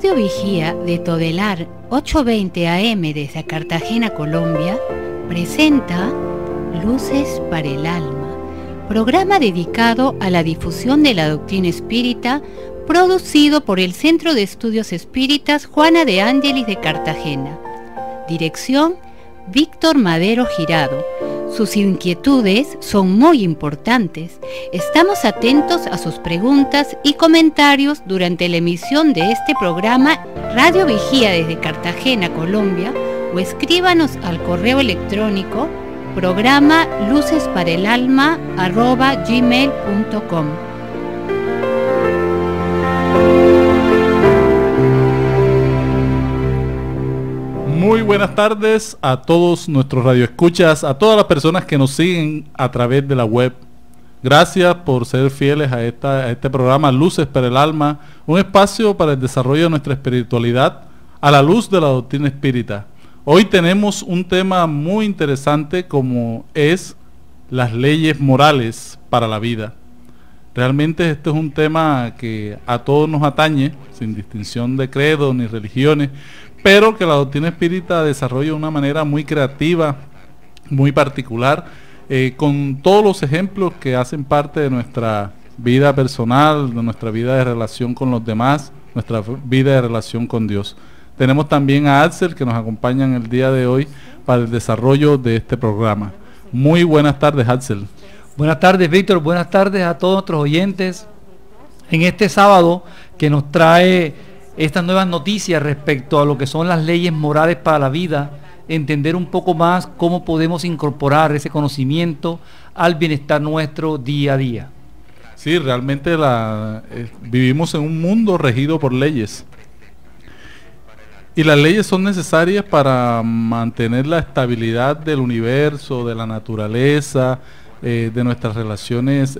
Radio Vigía de Todelar 820 AM desde Cartagena, Colombia, presenta Luces para el Alma, programa dedicado a la difusión de la doctrina espírita, producido por el Centro de Estudios Espíritas Juana de Ángelis de Cartagena. Dirección: Víctor Madero Girado. Sus inquietudes son muy importantes. Estamos atentos a sus preguntas y comentarios durante la emisión de este programa Radio Vigía desde Cartagena, Colombia, o escríbanos al correo electrónico programa lucesparaelalma@gmail.com. Muy buenas tardes a todos nuestros radioescuchas, a todas las personas que nos siguen a través de la web. Gracias por ser fieles a este programa Luces para el Alma, un espacio para el desarrollo de nuestra espiritualidad a la luz de la doctrina espírita. Hoy tenemos un tema muy interesante como es las leyes morales para la vida. Realmente este es un tema que a todos nos atañe, sin distinción de credo ni religiones, pero que la doctrina espírita desarrolla de una manera muy creativa, muy particular, con todos los ejemplos que hacen parte de nuestra vida personal, de nuestra vida de relación con los demás, nuestra vida de relación con Dios. Tenemos también a Axel, que nos acompaña en el día de hoy para el desarrollo de este programa. Muy buenas tardes, Axel. Buenas tardes, Víctor. Buenas tardes a todos nuestros oyentes en este sábado que nos trae estas nuevas noticias respecto a lo que son las leyes morales para la vida, entender un poco más cómo podemos incorporar ese conocimiento al bienestar nuestro día a día. Sí, realmente vivimos en un mundo regido por leyes. Y las leyes son necesarias para mantener la estabilidad del universo, de la naturaleza, de nuestras relaciones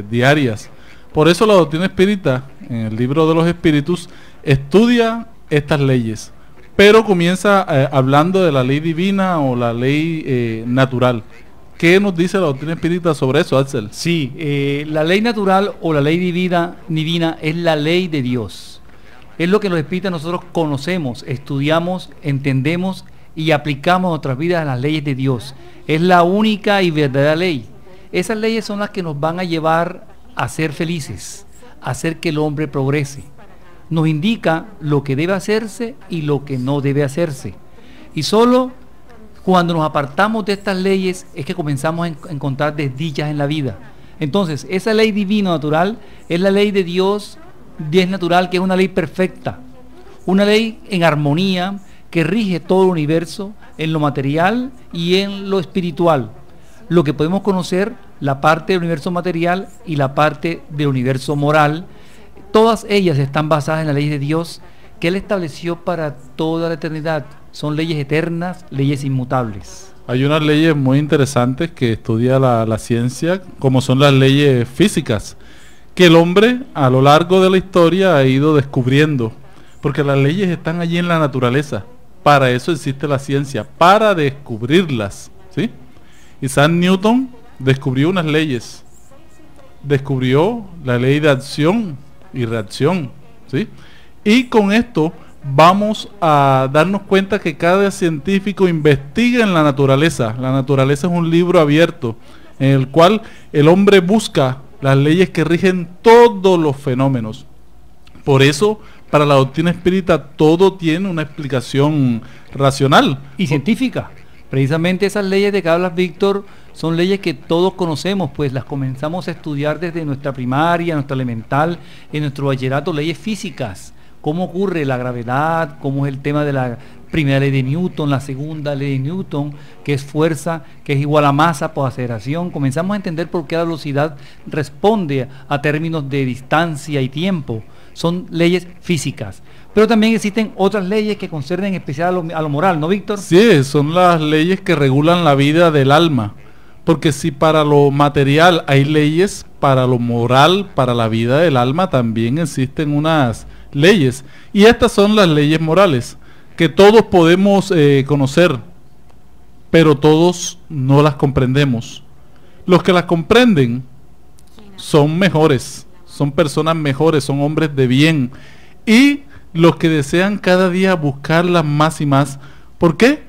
diarias. Por eso la doctrina espírita, en el libro de los espíritus, estudia estas leyes, pero comienza hablando de la ley divina o la ley natural. ¿Qué nos dice la doctrina espírita sobre eso, Axel? Sí, la ley natural o la ley divina es la ley de Dios. Es lo que los espíritas nosotros conocemos, estudiamos, entendemos y aplicamos en nuestras vidas a las leyes de Dios. Es la única y verdadera ley. Esas leyes son las que nos van a llevar a ser felices, a hacer que el hombre progrese. Nos indica lo que debe hacerse y lo que no debe hacerse. Y solo cuando nos apartamos de estas leyes es que comenzamos a encontrar desdichas en la vida. Entonces, esa ley divina natural es la ley de Dios, natural, que es una ley perfecta, una ley en armonía que rige todo el universo en lo material y en lo espiritual. Lo que podemos conocer, la parte del universo material y la parte del universo moral, todas ellas están basadas en la ley de Dios que Él estableció para toda la eternidad. Son leyes eternas, leyes inmutables. Hay unas leyes muy interesantes que estudia la ciencia, como son las leyes físicas, que el hombre a lo largo de la historia ha ido descubriendo, porque las leyes están allí en la naturaleza. Para eso existe la ciencia, para descubrirlas, ¿sí? Isaac Newton descubrió unas leyes, descubrió la ley de acción y reacción, ¿sí? Y con esto vamos a darnos cuenta que cada científico investiga en la naturaleza. La naturaleza es un libro abierto en el cual el hombre busca las leyes que rigen todos los fenómenos. Por eso, para la doctrina espírita todo tiene una explicación racional y científica. Precisamente esas leyes de que hablas, Víctor, son leyes que todos conocemos, pues las comenzamos a estudiar desde nuestra primaria, nuestra elemental, en nuestro bachillerato, leyes físicas. Cómo ocurre la gravedad, cómo es el tema de la primera ley de Newton, la segunda ley de Newton, que es fuerza, que es igual a masa por aceleración. Comenzamos a entender por qué la velocidad responde a términos de distancia y tiempo. Son leyes físicas. Pero también existen otras leyes que conciernen en especial a lo moral, ¿no, Víctor? Sí, son las leyes que regulan la vida del alma. Porque si para lo material hay leyes, para lo moral, para la vida del alma también existen unas leyes. Y estas son las leyes morales, que todos podemos conocer, pero todos no las comprendemos. Los que las comprenden son mejores, son personas mejores, son hombres de bien. Y los que desean cada día buscarlas más y más. ¿Por qué?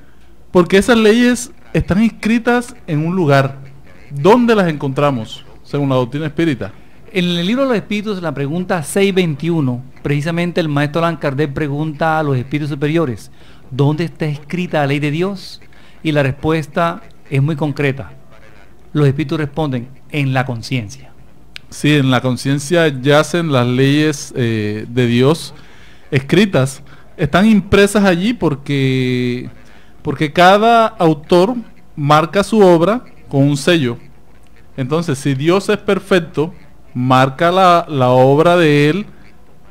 Porque esas leyes están inscritas en un lugar. ¿Dónde las encontramos, según la doctrina espírita? En el libro de los espíritus, en la pregunta 621, precisamente el maestro Allan Kardec pregunta a los espíritus superiores, ¿dónde está escrita la ley de Dios? Y la respuesta es muy concreta. Los espíritus responden, en la conciencia. Sí, en la conciencia yacen las leyes de Dios escritas. Están impresas allí porque cada autor marca su obra con un sello. Entonces, si Dios es perfecto, marca la obra de Él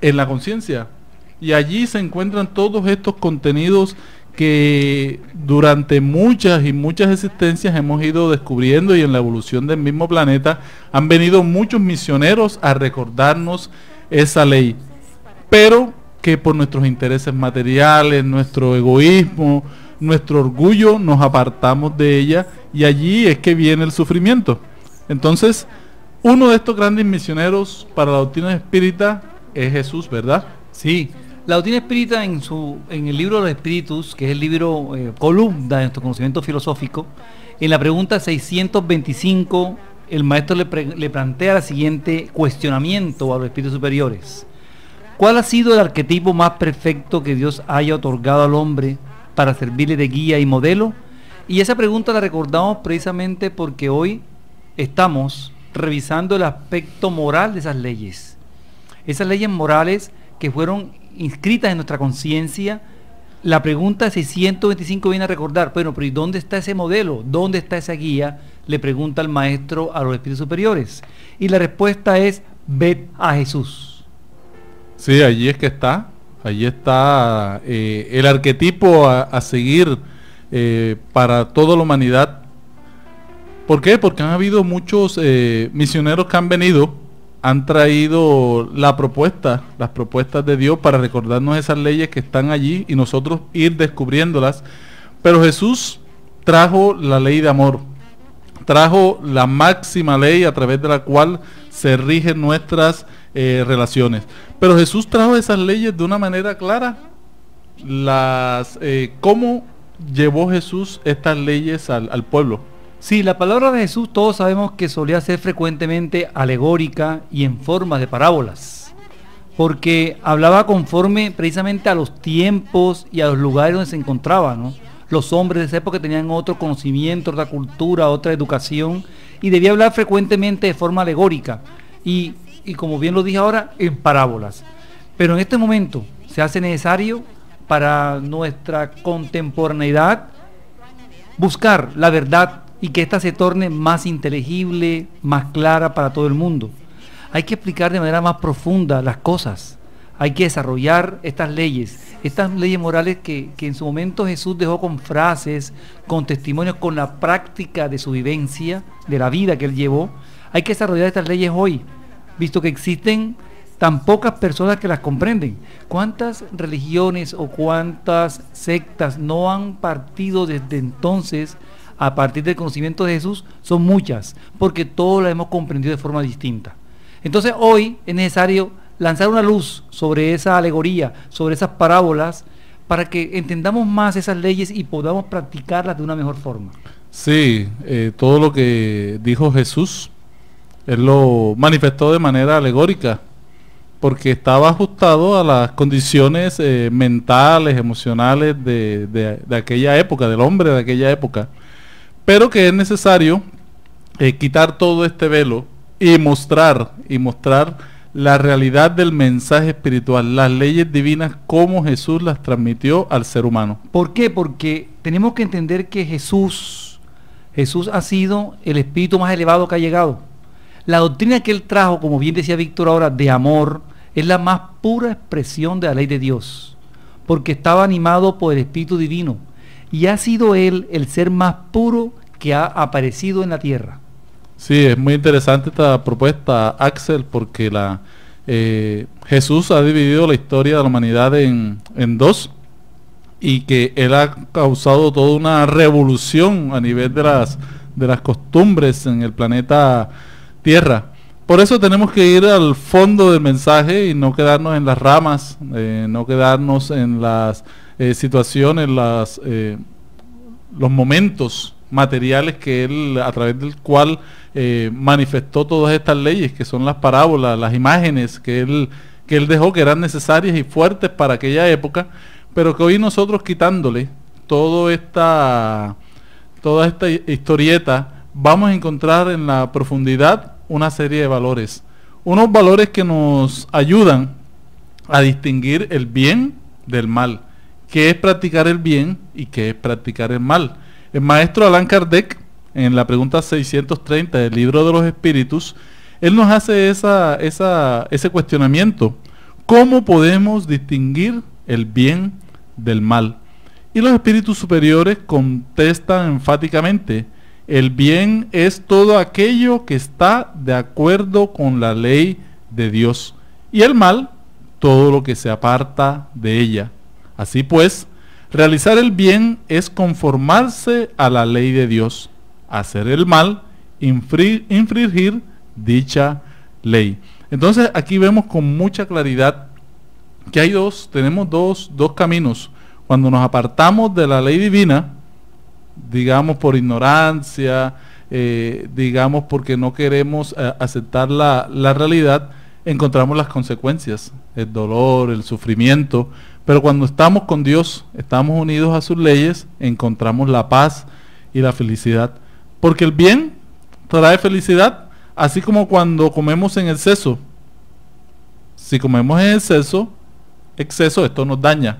en la conciencia. Y allí se encuentran todos estos contenidos que durante muchas y muchas existencias hemos ido descubriendo, y en la evolución del mismo planeta han venido muchos misioneros a recordarnos esa ley, pero que por nuestros intereses materiales, nuestro egoísmo, nuestro orgullo, nos apartamos de ella, y allí es que viene el sufrimiento. Entonces, uno de estos grandes misioneros para la doctrina espírita es Jesús, ¿verdad? Sí. La doctrina espírita en el libro de los espíritus, que es el libro columna de nuestro conocimiento filosófico, en la pregunta 625, el maestro le plantea el siguiente cuestionamiento a los espíritus superiores. ¿Cuál ha sido el arquetipo más perfecto que Dios haya otorgado al hombre para servirle de guía y modelo? Y esa pregunta la recordamos precisamente porque hoy estamos revisando el aspecto moral de esas leyes. Esas leyes morales que fueron inscritas en nuestra conciencia. La pregunta 625 viene a recordar, bueno, pero ¿y dónde está ese modelo? ¿Dónde está esa guía? Le pregunta el maestro a los espíritus superiores. Y la respuesta es, ved a Jesús. Sí, allí es que está. Allí está el arquetipo a seguir para toda la humanidad. ¿Por qué? Porque han habido muchos misioneros que han venido, han traído las propuestas de Dios para recordarnos esas leyes que están allí y nosotros ir descubriéndolas. Pero Jesús trajo la ley de amor, trajo la máxima ley a través de la cual se rigen nuestras relaciones. Pero Jesús trajo esas leyes de una manera clara. ¿Cómo llevó Jesús estas leyes al pueblo? Sí, la palabra de Jesús todos sabemos que solía ser frecuentemente alegórica y en forma de parábolas, porque hablaba conforme precisamente a los tiempos y a los lugares donde se encontraba, ¿no? Los hombres de esa época tenían otro conocimiento, otra cultura, otra educación, y debía hablar frecuentemente de forma alegórica y como bien lo dije ahora, en parábolas. Pero en este momento se hace necesario para nuestra contemporaneidad buscar la verdad y que ésta se torne más inteligible, más clara para todo el mundo. Hay que explicar de manera más profunda las cosas. Hay que desarrollar estas leyes morales que en su momento Jesús dejó con frases, con testimonios, con la práctica de su vivencia, de la vida que él llevó. Hay que desarrollar estas leyes hoy, visto que existen tan pocas personas que las comprenden. ¿Cuántas religiones o cuántas sectas no han partido desde entonces a partir del conocimiento de Jesús? Son muchas, porque todos las hemos comprendido de forma distinta. Entonces hoy es necesario lanzar una luz sobre esa alegoría, sobre esas parábolas, para que entendamos más esas leyes y podamos practicarlas de una mejor forma. Sí, todo lo que dijo Jesús, Él lo manifestó de manera alegórica, porque estaba ajustado a las condiciones mentales, emocionales de aquella época, del hombre de aquella época. Pero que es necesario quitar todo este velo y mostrar la realidad del mensaje espiritual, las leyes divinas, como Jesús las transmitió al ser humano. ¿Por qué? Porque tenemos que entender que Jesús ha sido el espíritu más elevado que ha llegado. La doctrina que él trajo, como bien decía Víctor ahora, de amor, es la más pura expresión de la ley de Dios, porque estaba animado por el Espíritu Divino, y ha sido él el ser más puro que ha aparecido en la tierra. Sí, es muy interesante esta propuesta, Axel, porque Jesús ha dividido la historia de la humanidad en dos, y que él ha causado toda una revolución a nivel de las costumbres en el planeta Tierra, Por eso tenemos que ir al fondo del mensaje y no quedarnos en las ramas, no quedarnos en las situaciones, los momentos materiales que él, a través del cual manifestó todas estas leyes, que son las parábolas, las imágenes que él dejó, que eran necesarias y fuertes para aquella época, pero que hoy nosotros, quitándole toda esta historieta, vamos a encontrar en la profundidad una serie de valores, unos valores que nos ayudan a distinguir el bien del mal, qué es practicar el bien y qué es practicar el mal. El maestro Allan Kardec, en la pregunta 630 del Libro de los Espíritus, él nos hace ese cuestionamiento: ¿cómo podemos distinguir el bien del mal? Y los espíritus superiores contestan enfáticamente: el bien es todo aquello que está de acuerdo con la ley de Dios, y el mal, todo lo que se aparta de ella. Así pues, realizar el bien es conformarse a la ley de Dios. Hacer el mal, infringir dicha ley. Entonces aquí vemos con mucha claridad que tenemos dos caminos. Cuando nos apartamos de la ley divina, digamos por ignorancia, digamos porque no queremos aceptar la realidad, encontramos las consecuencias, el dolor, el sufrimiento. Pero cuando estamos con Dios, estamos unidos a sus leyes, encontramos la paz y la felicidad. Porque el bien trae felicidad, así como cuando comemos en exceso. Si comemos en exceso, esto nos daña.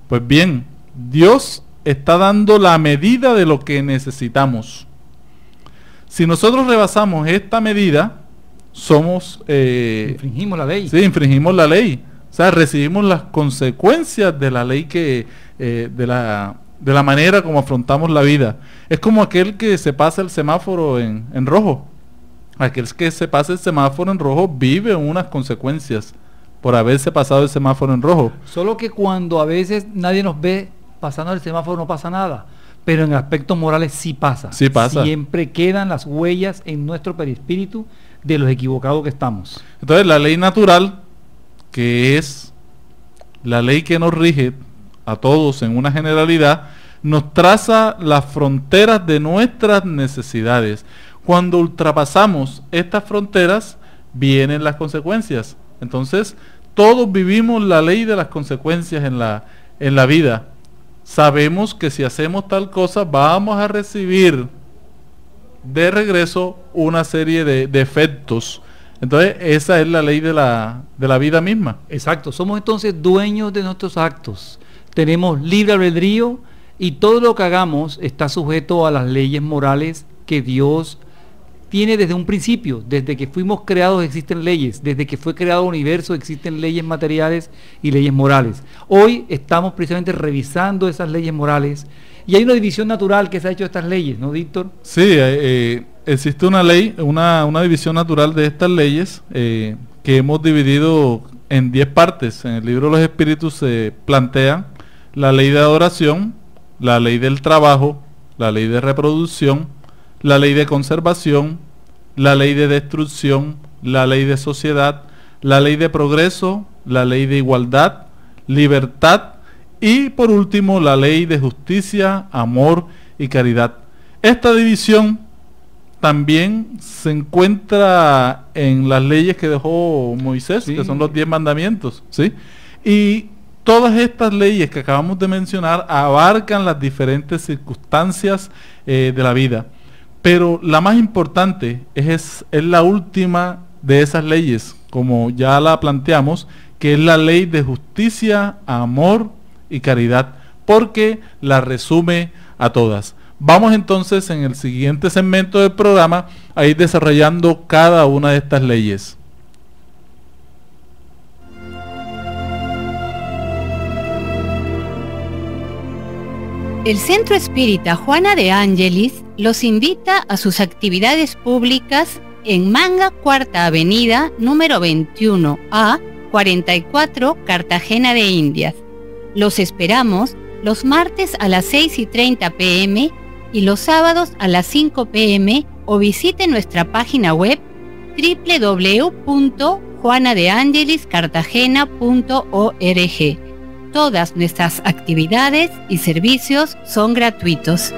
Pues bien, Dios está dando la medida de lo que necesitamos. Si nosotros rebasamos esta medida, infringimos la ley. Sí, infringimos la ley. O sea, recibimos las consecuencias de la ley de la manera como afrontamos la vida. Es como aquel que se pasa el semáforo en rojo. Aquel que se pasa el semáforo en rojo vive unas consecuencias por haberse pasado el semáforo en rojo. Solo que cuando a veces nadie nos ve pasando el semáforo no pasa nada, pero en aspectos morales sí pasa. Sí pasa. Siempre quedan las huellas en nuestro perispíritu de los equivocados que estamos. Entonces la ley natural, que es la ley que nos rige a todos en una generalidad, nos traza las fronteras de nuestras necesidades. Cuando ultrapasamos estas fronteras, vienen las consecuencias. Entonces, todos vivimos la ley de las consecuencias en la vida. Sabemos que si hacemos tal cosa, vamos a recibir de regreso una serie de efectos. Entonces, esa es la ley de la vida misma. Exacto, somos entonces dueños de nuestros actos. Tenemos libre albedrío y todo lo que hagamos está sujeto a las leyes morales que Dios tiene desde un principio. Desde que fuimos creados existen leyes. Desde que fue creado el universo existen leyes materiales y leyes morales. Hoy estamos precisamente revisando esas leyes morales y hay una división natural que se ha hecho de estas leyes, ¿no, Víctor? Sí, existe una ley, una división natural de estas leyes que hemos dividido en 10 partes. En el Libro de los Espíritus se plantea la ley de adoración, la ley del trabajo, la ley de reproducción, la ley de conservación, la ley de destrucción, la ley de sociedad, la ley de progreso, la ley de igualdad, libertad y por último la ley de justicia, amor y caridad. Esta división también se encuentra en las leyes que dejó Moisés, sí, que son los 10 mandamientos, ¿sí? Y todas estas leyes que acabamos de mencionar abarcan las diferentes circunstancias de la vida. Pero la más importante es la última de esas leyes, como ya la planteamos, que es la ley de justicia, amor y caridad, porque la resume a todas. Vamos entonces en el siguiente segmento del programa a ir desarrollando cada una de estas leyes. El Centro Espírita Juana de Ángelis los invita a sus actividades públicas en Manga, Cuarta Avenida, número 21A, 44, Cartagena de Indias. Los esperamos los martes a las 6:30 p.m. y los sábados a las 5 p.m. o visite nuestra página web www.juanadeangeliscartagena.org. Todas nuestras actividades y servicios son gratuitos.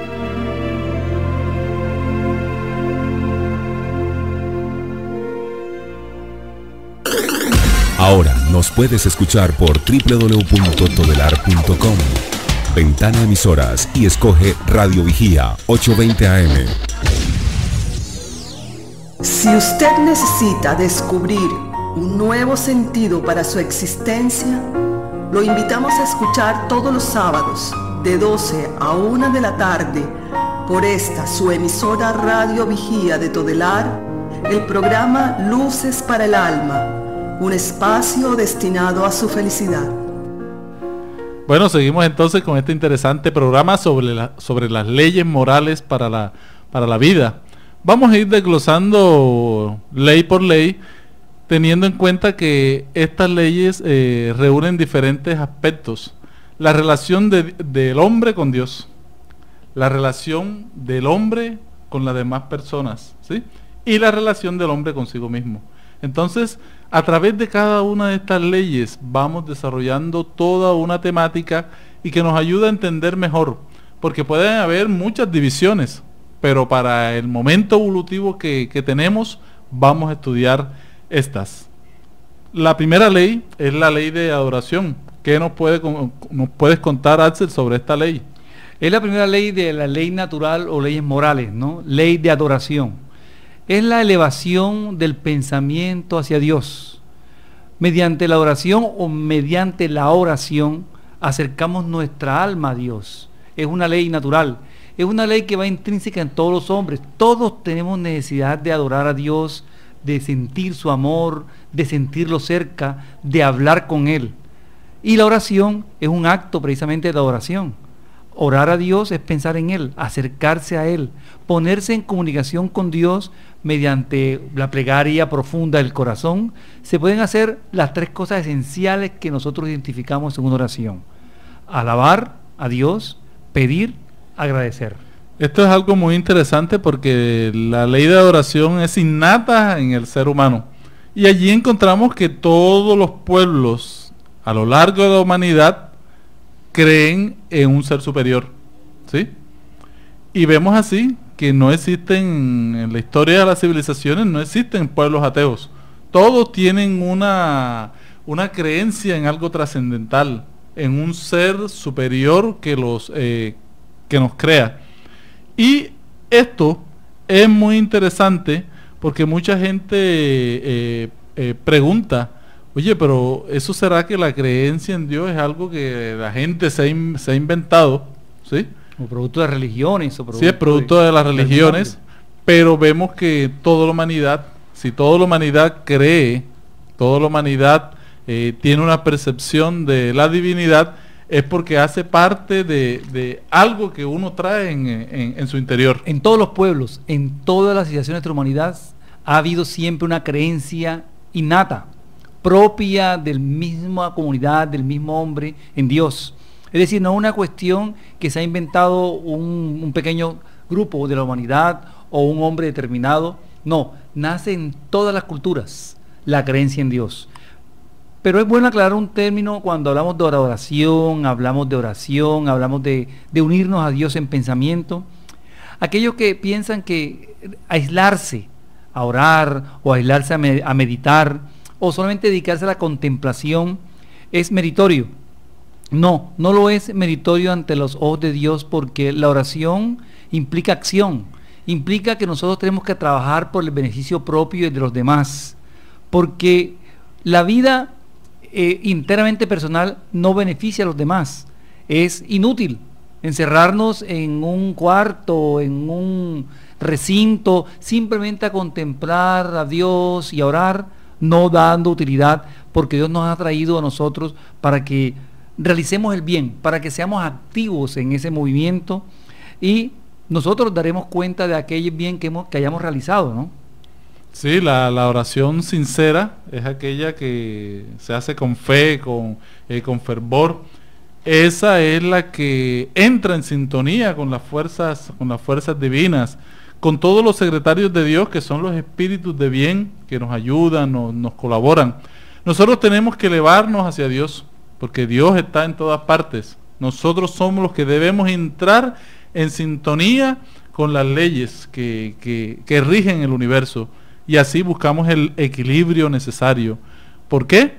Ahora nos puedes escuchar por www.todelar.com. Ventana Emisoras y escoge Radio Vigía 820 AM. Si usted necesita descubrir un nuevo sentido para su existencia, lo invitamos a escuchar todos los sábados de 12 a 1 de la tarde por esta su emisora Radio Vigía de Todelar, el programa Luces para el Alma, un espacio destinado a su felicidad. Bueno, seguimos entonces con este interesante programa sobre las leyes morales para la vida. Vamos a ir desglosando ley por ley, teniendo en cuenta que estas leyes reúnen diferentes aspectos. La relación del hombre con Dios, la relación del hombre con las demás personas, ¿sí? Y la relación del hombre consigo mismo. Entonces, a través de cada una de estas leyes vamos desarrollando toda una temática y que nos ayuda a entender mejor, porque pueden haber muchas divisiones, pero para el momento evolutivo que tenemos, vamos a estudiar estas. La primera ley es la ley de adoración. ¿Qué nos puedes contar, Axel, sobre esta ley? Es la primera ley de la ley natural o leyes morales, ¿no? Ley de adoración. Es la elevación del pensamiento hacia Dios. Mediante la adoración o mediante la oración acercamos nuestra alma a Dios. Es una ley natural. Es una ley que va intrínseca en todos los hombres. Todos tenemos necesidad de adorar a Dios, de sentir su amor, de sentirlo cerca, de hablar con Él. Y la oración es un acto precisamente de adoración. Orar a Dios es pensar en Él, acercarse a Él, ponerse en comunicación con Dios mediante la plegaria profunda del corazón. Se pueden hacer las tres cosas esenciales que nosotros identificamos en una oración: alabar a Dios, pedir, agradecer. Esto es algo muy interesante porque la ley de adoración es innata en el ser humano. Y allí encontramos que todos los pueblos a lo largo de la humanidad creen en un ser superior, ¿sí? Y vemos así que no existen, en la historia de las civilizaciones, no existen pueblos ateos. Todos tienen una creencia en algo trascendental, en un ser superior que nos crea. Y esto es muy interesante porque mucha gente pregunta: oye, pero ¿eso será que la creencia en Dios es algo que la gente se ha inventado? ¿Sí? O producto de religiones. Sí, es producto de las religiones, pero vemos que toda la humanidad, si toda la humanidad cree, toda la humanidad tiene una percepción de la divinidad, es porque hace parte de algo que uno trae en su interior. En todos los pueblos, en todas las civilizaciones de nuestra humanidad, ha habido siempre una creencia innata, propia de la misma comunidad, del mismo hombre en Dios. Es decir, no es una cuestión que se ha inventado un pequeño grupo de la humanidad o un hombre determinado. No, nace en todas las culturas la creencia en Dios. Pero es bueno aclarar un término cuando hablamos de adoración, hablamos de unirnos a Dios en pensamiento. Aquellos que piensan que aislarse a orar o aislarse a meditar o solamente dedicarse a la contemplación es meritorio. No lo es meritorio ante los ojos de Dios, porque la oración implica acción, implica que nosotros tenemos que trabajar por el beneficio propio y de los demás, porque la vida internamente personal no beneficia a los demás. Es inútil encerrarnos en un cuarto, en un recinto, simplemente a contemplar a Dios y a orar, no dando utilidad, porque Dios nos ha traído a nosotros para que realicemos el bien, para que seamos activos en ese movimiento y nosotros daremos cuenta de aquel bien que hayamos realizado, ¿no? Sí, la oración sincera es aquella que se hace con fe, con fervor. Esa es la que entra en sintonía con las fuerzas divinas, con todos los secretarios de Dios, que son los espíritus de bien, que nos ayudan, nos colaboran. Nosotros tenemos que elevarnos hacia Dios, porque Dios está en todas partes. Nosotros somos los que debemos entrar en sintonía con las leyes que rigen el universo, y así buscamos el equilibrio necesario. ¿Por qué?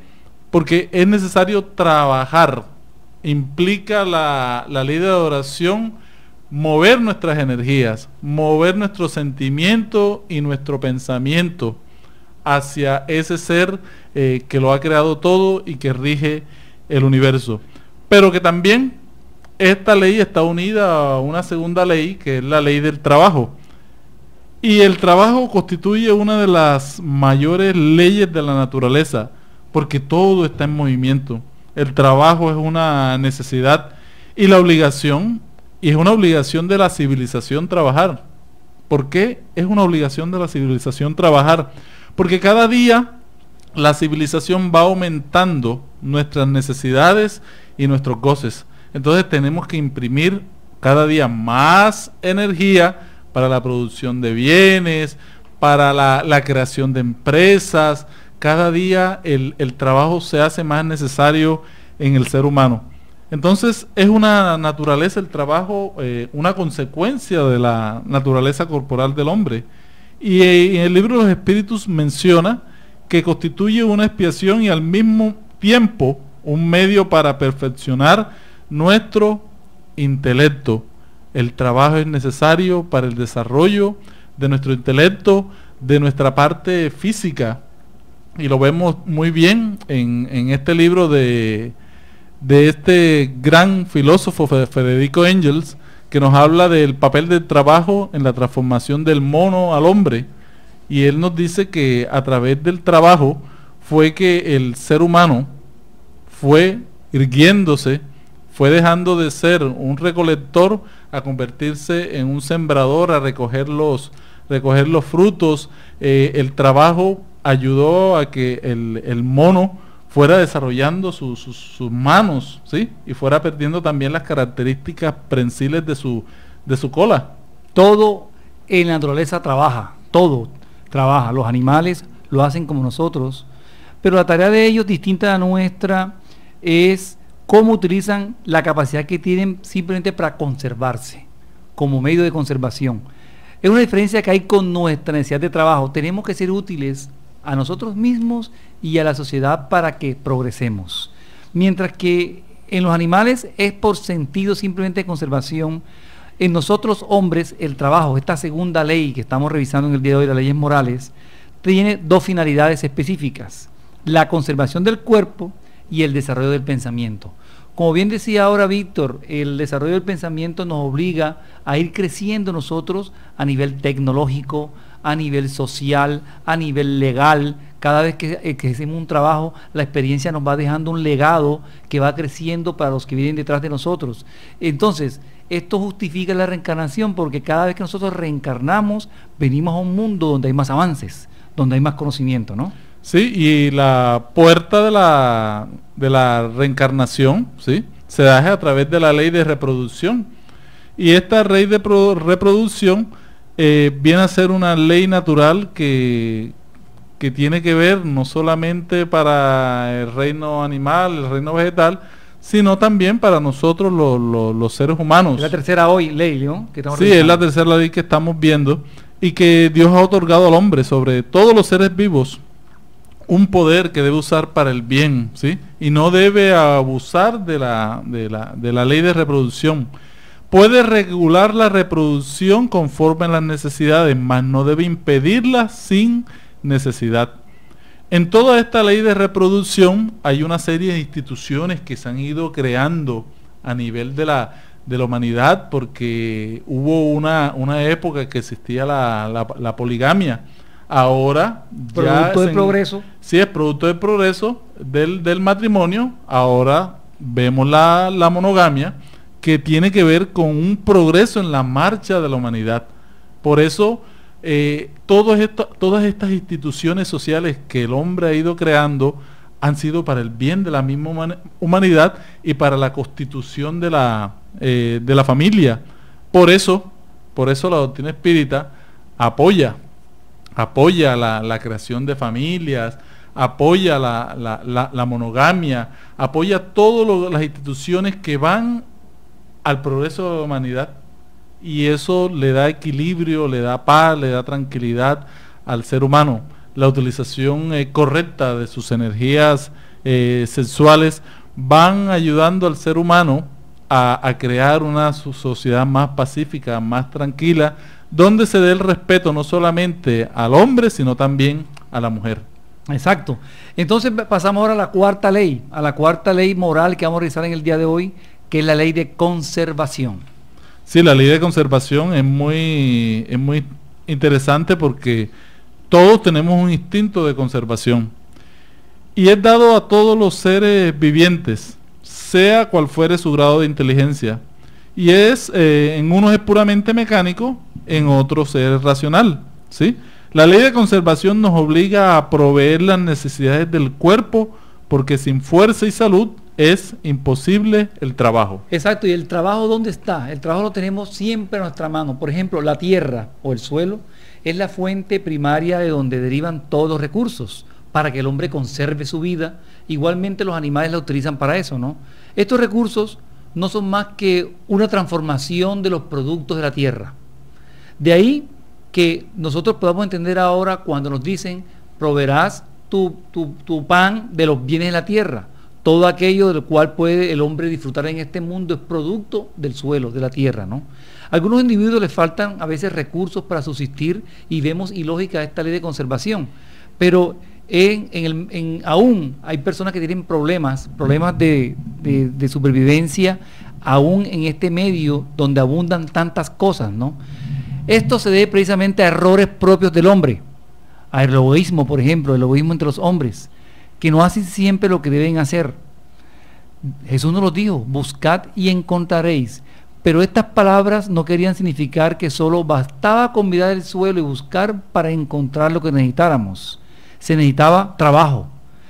Porque es necesario trabajar. Implica la ley de adoración mover nuestras energías, mover nuestro sentimiento y nuestro pensamiento hacia ese ser que lo ha creado todo y que rige el universo. Pero que también esta ley está unida a una segunda ley, que es la ley del trabajo. Y el trabajo constituye una de las mayores leyes de la naturaleza, porque todo está en movimiento. El trabajo es una necesidad y la obligación, y es una obligación de la civilización trabajar. ¿Por qué es una obligación de la civilización trabajar? Porque cada día la civilización va aumentando nuestras necesidades y nuestros goces. Entonces tenemos que imprimir cada día más energía para la producción de bienes, para la creación de empresas. Cada día el trabajo se hace más necesario en el ser humano. Entonces es una naturaleza el trabajo, una consecuencia de la naturaleza corporal del hombre. Y en el libro de los Espíritus menciona que constituye una expiación y al mismo tiempo un medio para perfeccionar nuestro intelecto. El trabajo es necesario para el desarrollo de nuestro intelecto, de nuestra parte física. Y lo vemos muy bien en este libro de este gran filósofo Federico Engels, que nos habla del papel del trabajo en la transformación del mono al hombre. Y él nos dice que a través del trabajo fue que el ser humano fue irguiéndose, fue dejando de ser un recolector a convertirse en un sembrador, a recoger los frutos. El trabajo ayudó a que el mono fuera desarrollando sus manos, ¿sí? Y fuera perdiendo también las características prensiles de su cola. Todo en la naturaleza trabaja, todo trabaja. Los animales lo hacen como nosotros, pero la tarea de ellos, distinta a la nuestra, es cómo utilizan la capacidad que tienen simplemente para conservarse, como medio de conservación. Es una diferencia que hay con nuestra necesidad de trabajo. Tenemos que ser útiles a nosotros mismos y a la sociedad para que progresemos. Mientras que en los animales es por sentido simplemente de conservación, en nosotros hombres el trabajo, esta segunda ley que estamos revisando en el día de hoy, las leyes morales, tiene dos finalidades específicas: la conservación del cuerpo y el desarrollo del pensamiento. Como bien decía ahora Víctor, el desarrollo del pensamiento nos obliga a ir creciendo nosotros a nivel tecnológico, a nivel social, a nivel legal. Cada vez que hacemos un trabajo, la experiencia nos va dejando un legado que va creciendo para los que vienen detrás de nosotros. Entonces, esto justifica la reencarnación, porque cada vez que nosotros reencarnamos, venimos a un mundo donde hay más avances, donde hay más conocimiento, ¿no? Sí, y la puerta de la reencarnación, ¿sí?, se da a través de la ley de reproducción. Y esta ley de reproducción viene a ser una ley natural que tiene que ver no solamente para el reino animal, el reino vegetal, sino también para nosotros los seres humanos. Es la tercera ley, ¿no? Que estamos sí, revisando. es la tercera ley que estamos viendo, y que Dios ha otorgado al hombre sobre todos los seres vivos un poder que debe usar para el bien, ¿sí? Y no debe abusar de la ley de reproducción. Puede regular la reproducción conforme a las necesidades, mas no debe impedirla sin necesidad. En toda esta ley de reproducción hay una serie de instituciones que se han ido creando a nivel de la humanidad, porque hubo una época que existía la poligamia. Ahora producto del progreso. Sí, es producto del progreso del matrimonio. Ahora vemos la monogamia, que tiene que ver con un progreso en la marcha de la humanidad. Por eso todas estas instituciones sociales que el hombre ha ido creando han sido para el bien de la misma humanidad y para la constitución de la familia. Por eso la doctrina espírita apoya la creación de familias, apoya la monogamia, apoya todas las instituciones que van al progreso de la humanidad, y eso le da equilibrio, le da paz, le da tranquilidad al ser humano. La utilización correcta de sus energías sexuales van ayudando al ser humano a crear una sociedad más pacífica, más tranquila, donde se dé el respeto no solamente al hombre, sino también a la mujer. Exacto. Entonces pasamos ahora a la cuarta ley moral que vamos a realizar en el día de hoy, que es la ley de conservación. Sí, la ley de conservación es muy interesante porque todos tenemos un instinto de conservación y es dado a todos los seres vivientes, sea cual fuere su grado de inteligencia, y en unos es puramente mecánico, en otros es racional, ¿sí? La ley de conservación nos obliga a proveer las necesidades del cuerpo, porque sin fuerza y salud es imposible el trabajo. Exacto, y el trabajo, ¿dónde está? El trabajo lo tenemos siempre a nuestra mano. Por ejemplo, la tierra o el suelo es la fuente primaria de donde derivan todos los recursos para que el hombre conserve su vida. Igualmente los animales la utilizan para eso, ¿no? Estos recursos no son más que una transformación de los productos de la tierra. De ahí que nosotros podamos entender ahora cuando nos dicen: proveerás tu pan de los bienes de la tierra. Todo aquello del cual puede el hombre disfrutar en este mundo es producto del suelo, de la tierra, ¿no? A algunos individuos les faltan a veces recursos para subsistir y vemos ilógica esta ley de conservación, pero aún hay personas que tienen problemas de supervivencia, aún en este medio donde abundan tantas cosas, ¿no? Esto se debe precisamente a errores propios del hombre, al egoísmo, por ejemplo, el egoísmo entre los hombres, que no hacen siempre lo que deben hacer. Jesús nos lo dijo: buscad y encontraréis. Pero estas palabras no querían significar que solo bastaba con mirar el suelo y buscar para encontrar lo que necesitáramos. Se necesitaba trabajo,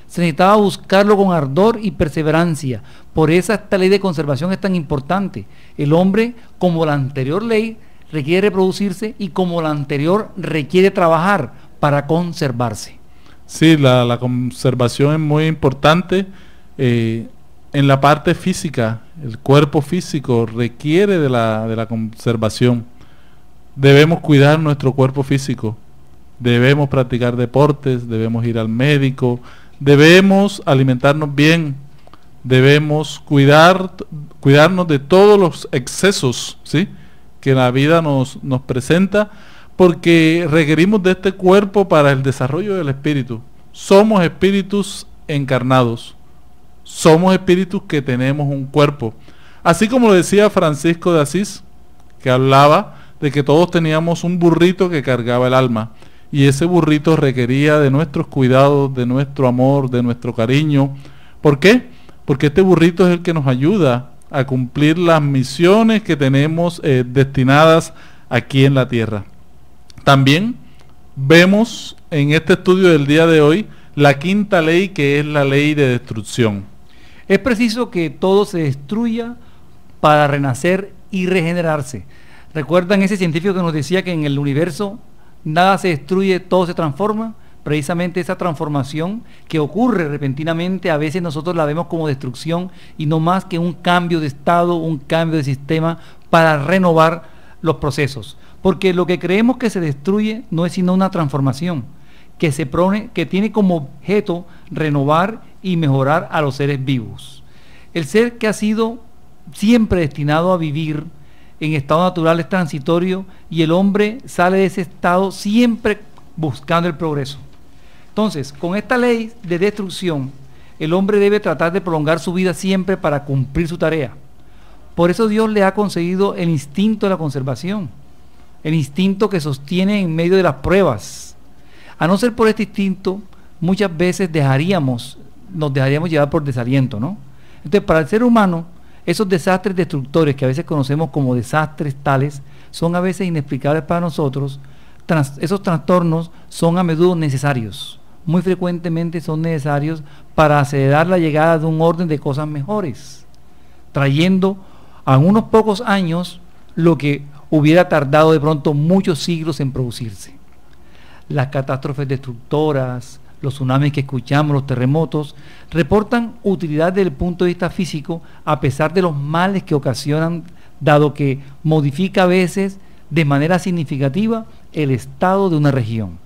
se necesitaba buscarlo con ardor y perseverancia. Por eso esta ley de conservación es tan importante. El hombre, como la anterior ley, requiere reproducirse, y como la anterior, requiere trabajar para conservarse. Sí, la conservación es muy importante. En la parte física, el cuerpo físico requiere de la conservación. Debemos cuidar nuestro cuerpo físico, debemos practicar deportes, debemos ir al médico, debemos alimentarnos bien, debemos cuidarnos de todos los excesos, ¿sí?, que la vida nos presenta, porque requerimos de este cuerpo para el desarrollo del espíritu. Somos espíritus encarnados, somos espíritus que tenemos un cuerpo. Así como lo decía Francisco de Asís, que hablaba de que todos teníamos un burrito que cargaba el alma, y ese burrito requería de nuestros cuidados, de nuestro amor, de nuestro cariño. ¿Por qué? Porque este burrito es el que nos ayuda a cumplir las misiones que tenemos destinadas aquí en la tierra. También vemos en este estudio del día de hoy la quinta ley, que es la ley de destrucción. Es preciso que todo se destruya para renacer y regenerarse. ¿Recuerdan ese científico que nos decía que en el universo nada se destruye, todo se transforma? Precisamente esa transformación que ocurre repentinamente, a veces nosotros la vemos como destrucción y no más que un cambio de estado, un cambio de sistema para renovar los procesos. Porque lo que creemos que se destruye no es sino una transformación que tiene como objeto renovar y mejorar a los seres vivos. El ser que ha sido siempre destinado a vivir en estado natural es transitorio, y el hombre sale de ese estado siempre buscando el progreso. Entonces, con esta ley de destrucción, el hombre debe tratar de prolongar su vida siempre para cumplir su tarea. Por eso Dios le ha concedido el instinto de la conservación, el instinto que sostiene en medio de las pruebas. A no ser por este instinto, muchas veces nos dejaríamos llevar por desaliento, ¿no? Entonces, para el ser humano, esos desastres destructores que a veces conocemos como desastres tales, son a veces inexplicables para nosotros. Esos trastornos son a menudo necesarios, muy frecuentemente son necesarios para acelerar la llegada de un orden de cosas mejores, trayendo a unos pocos años lo que hubiera tardado de pronto muchos siglos en producirse. Las catástrofes destructoras, los tsunamis que escuchamos, los terremotos, reportan utilidad desde el punto de vista físico a pesar de los males que ocasionan, dado que modifica a veces de manera significativa el estado de una región.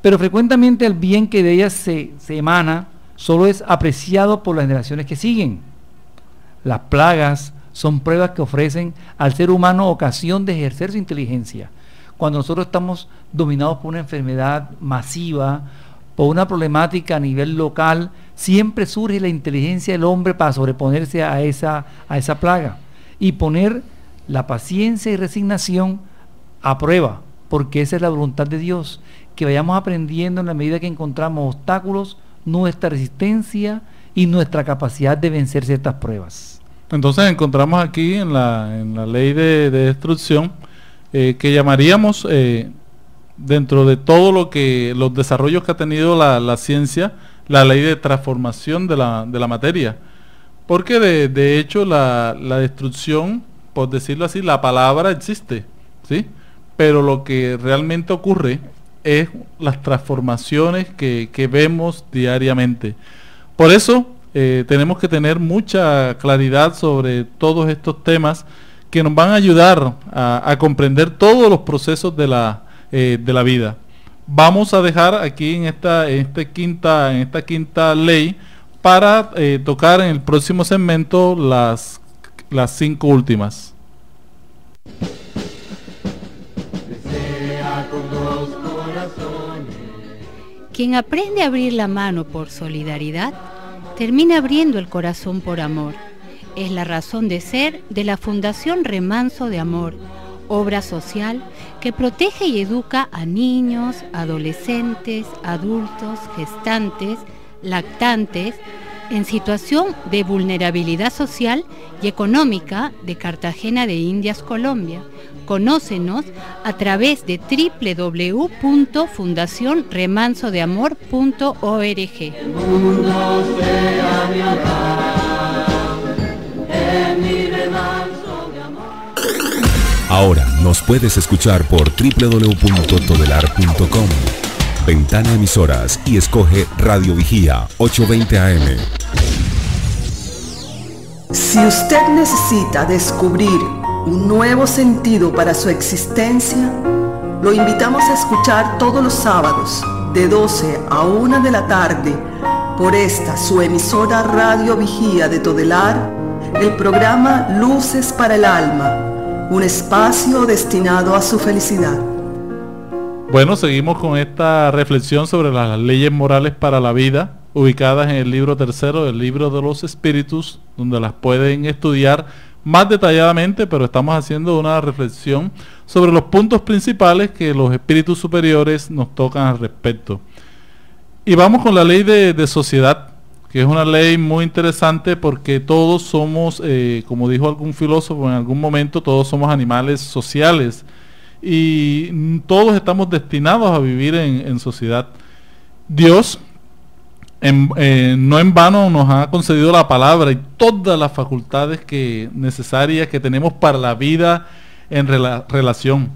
Pero frecuentemente el bien que de ellas se emana solo es apreciado por las generaciones que siguen. Las plagas son pruebas que ofrecen al ser humano ocasión de ejercer su inteligencia. Cuando nosotros estamos dominados por una enfermedad masiva, por una problemática a nivel local, siempre surge la inteligencia del hombre para sobreponerse a esa plaga y poner la paciencia y resignación a prueba, porque esa es la voluntad de Dios, que vayamos aprendiendo en la medida que encontramos obstáculos, nuestra resistencia y nuestra capacidad de vencer ciertas pruebas. Entonces encontramos aquí en la ley de destrucción que llamaríamos dentro de todo los desarrollos que ha tenido la ciencia, la ley de transformación de la materia, porque de hecho la destrucción, por decirlo así, la palabra existe, ¿sí? Pero lo que realmente ocurre es las transformaciones que vemos diariamente. Por eso tenemos que tener mucha claridad sobre todos estos temas que nos van a ayudar a comprender todos los procesos de la vida. Vamos a dejar aquí en esta quinta ley para tocar en el próximo segmento las 5 últimas. Quien aprende a abrir la mano por solidaridad, termina abriendo el corazón por amor. Es la razón de ser de la Fundación Remanso de Amor, obra social que protege y educa a niños, adolescentes, adultos, gestantes, lactantes, en situación de vulnerabilidad social y económica de Cartagena de Indias, Colombia. Conócenos a través de www.fundacionremansodeamor.org. Ahora nos puedes escuchar por www.todelar.com. Ventana Emisoras y escoge Radio Vigía 820 AM. Si usted necesita descubrir un nuevo sentido para su existencia, lo invitamos a escuchar todos los sábados de 12 a 1 de la tarde por esta su emisora Radio Vigía de Todelar, el programa Luces para el Alma, un espacio destinado a su felicidad. Bueno, seguimos con esta reflexión sobre las leyes morales para la vida, ubicadas en el libro 3 del libro de los espíritus, donde las pueden estudiar más detalladamente, pero estamos haciendo una reflexión sobre los puntos principales que los espíritus superiores nos tocan al respecto. Y vamos con la ley de sociedad, que es una ley muy interesante porque todos somos, como dijo algún filósofo en algún momento, todos somos animales sociales y todos estamos destinados a vivir en sociedad. Dios no en vano nos ha concedido la palabra y todas las facultades necesarias que tenemos para la vida en relación.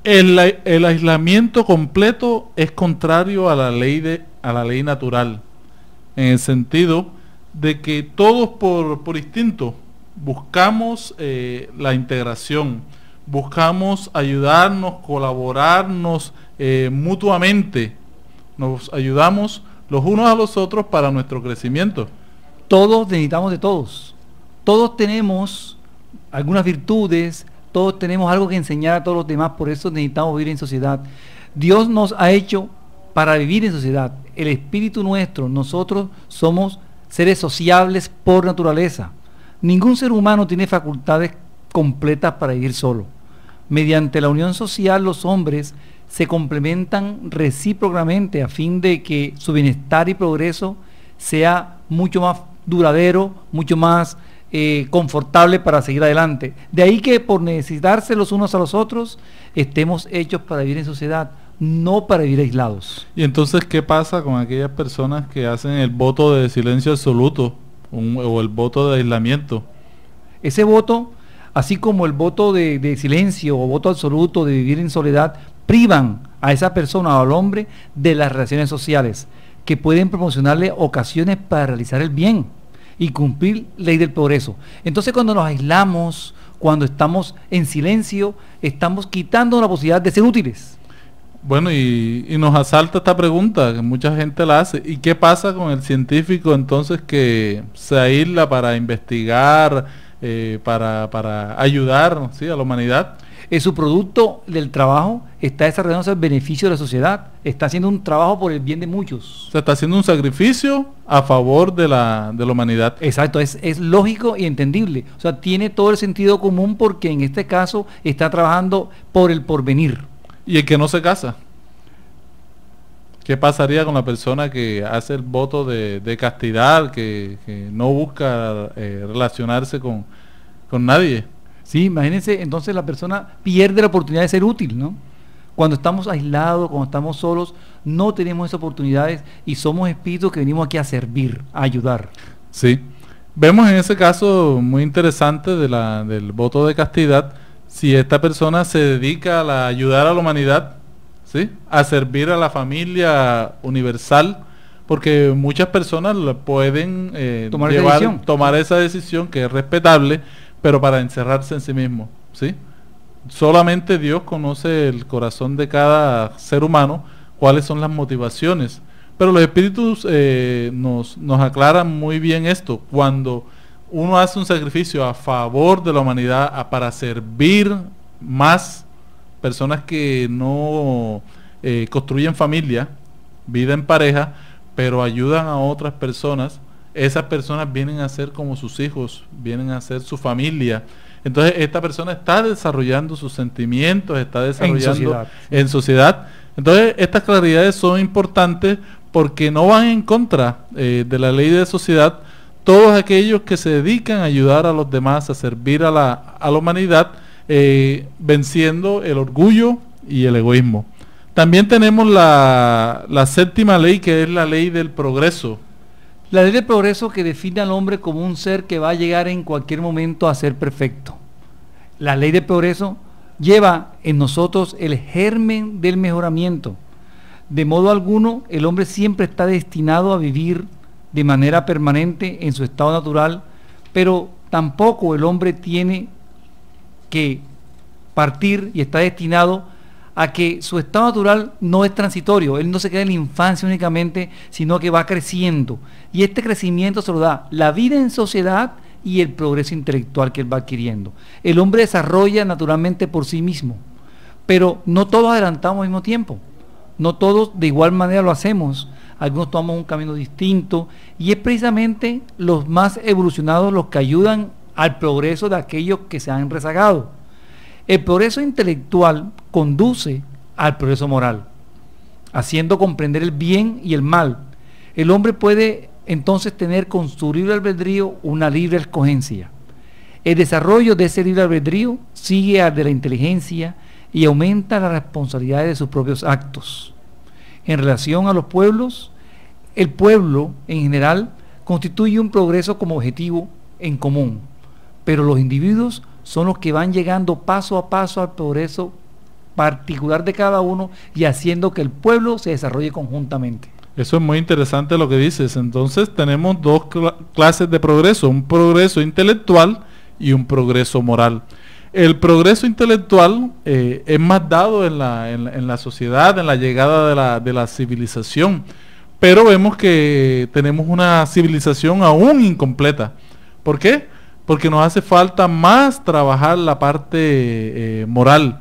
El aislamiento completo es contrario a la ley natural, en el sentido de que todos por instinto buscamos la integración, buscamos ayudarnos, colaborarnos mutuamente, nos ayudamos los unos a los otros para nuestro crecimiento. Todos necesitamos de todos. Todos tenemos algunas virtudes, todos tenemos algo que enseñar a todos los demás, por eso necesitamos vivir en sociedad. Dios nos ha hecho para vivir en sociedad. El espíritu nuestro, nosotros somos seres sociables por naturaleza. Ningún ser humano tiene facultades completas para vivir solo. Mediante la unión social, los hombres se complementan recíprocamente a fin de que su bienestar y progreso sea mucho más duradero, mucho más confortable para seguir adelante. De ahí que por necesitarse los unos a los otros, estemos hechos para vivir en sociedad, no para vivir aislados. Y entonces, ¿qué pasa con aquellas personas que hacen el voto de silencio absoluto o el voto de aislamiento? Ese voto Así como el voto de silencio o voto absoluto de vivir en soledad privan a esa persona o al hombre de las relaciones sociales, que pueden proporcionarle ocasiones para realizar el bien y cumplir ley del progreso. Entonces, cuando nos aislamos, cuando estamos en silencio, estamos quitando la posibilidad de ser útiles. Bueno, y nos asalta esta pregunta, que mucha gente la hace. ¿Y qué pasa con el científico entonces que se aísla para investigar, para ayudar, ¿sí?, a la humanidad? Su producto del trabajo está desarrollándose al beneficio de la sociedad, está haciendo un trabajo por el bien de muchos. Se está haciendo un sacrificio a favor de la humanidad. Exacto, es lógico y entendible. O sea, tiene todo el sentido común porque en este caso está trabajando por el porvenir. ¿Y el que no se casa? ¿Qué pasaría con la persona que hace el voto de castidad, que no busca relacionarse con nadie? Sí, imagínense, entonces la persona pierde la oportunidad de ser útil, ¿no? Cuando estamos aislados, cuando estamos solos, no tenemos esas oportunidades y somos espíritus que venimos aquí a servir, a ayudar. Sí. Vemos en ese caso muy interesante del voto de castidad, si esta persona se dedica a ayudar a la humanidad, ¿sí?, a servir a la familia universal, porque muchas personas pueden tomar esa decisión, que es respetable, pero para encerrarse en sí mismo, ¿sí? Solamente Dios conoce el corazón de cada ser humano, cuáles son las motivaciones, pero los espíritus nos aclaran muy bien esto. Cuando uno hace un sacrificio a favor de la humanidad, para servir más personas que no construyen familia, vida en pareja, pero ayudan a otras personas, esas personas vienen a ser como sus hijos, vienen a ser su familia. Entonces esta persona está desarrollando sus sentimientos, está desarrollando en sociedad. Entonces estas claridades son importantes porque no van en contra de la ley de sociedad todos aquellos que se dedican a ayudar a los demás, a servir a la humanidad, venciendo el orgullo y el egoísmo. También tenemos la séptima ley, que es la ley del progreso. La ley del progreso, que define al hombre como un ser que va a llegar en cualquier momento a ser perfecto. La ley del progreso lleva en nosotros el germen del mejoramiento. De modo alguno, el hombre siempre está destinado a vivir de manera permanente en su estado natural, pero tampoco el hombre tiene que partir y está destinado a que su estado natural no es transitorio. Él no se queda en la infancia únicamente, sino que va creciendo. Y este crecimiento se lo da la vida en sociedad y el progreso intelectual que él va adquiriendo. El hombre desarrolla naturalmente por sí mismo, pero no todos adelantamos al mismo tiempo. No todos de igual manera lo hacemos. Algunos tomamos un camino distinto y es precisamente los más evolucionados los que ayudan al progreso de aquellos que se han rezagado. El progreso intelectual conduce al progreso moral, haciendo comprender el bien y el mal. El hombre puede entonces tener con su libre albedrío una libre escogencia. El desarrollo de ese libre albedrío sigue al de la inteligencia y aumenta las responsabilidades de sus propios actos. En relación a los pueblos, el pueblo en general constituye un progreso como objetivo en común, pero los individuos son los que van llegando paso a paso al progreso particular de cada uno y haciendo que el pueblo se desarrolle conjuntamente. Eso es muy interesante lo que dices. Entonces tenemos dos clases de progreso, un progreso intelectual y un progreso moral. El progreso intelectual es más dado en la sociedad, en la llegada de la civilización, pero vemos que tenemos una civilización aún incompleta. ¿Por qué? Porque nos hace falta más trabajar la parte moral.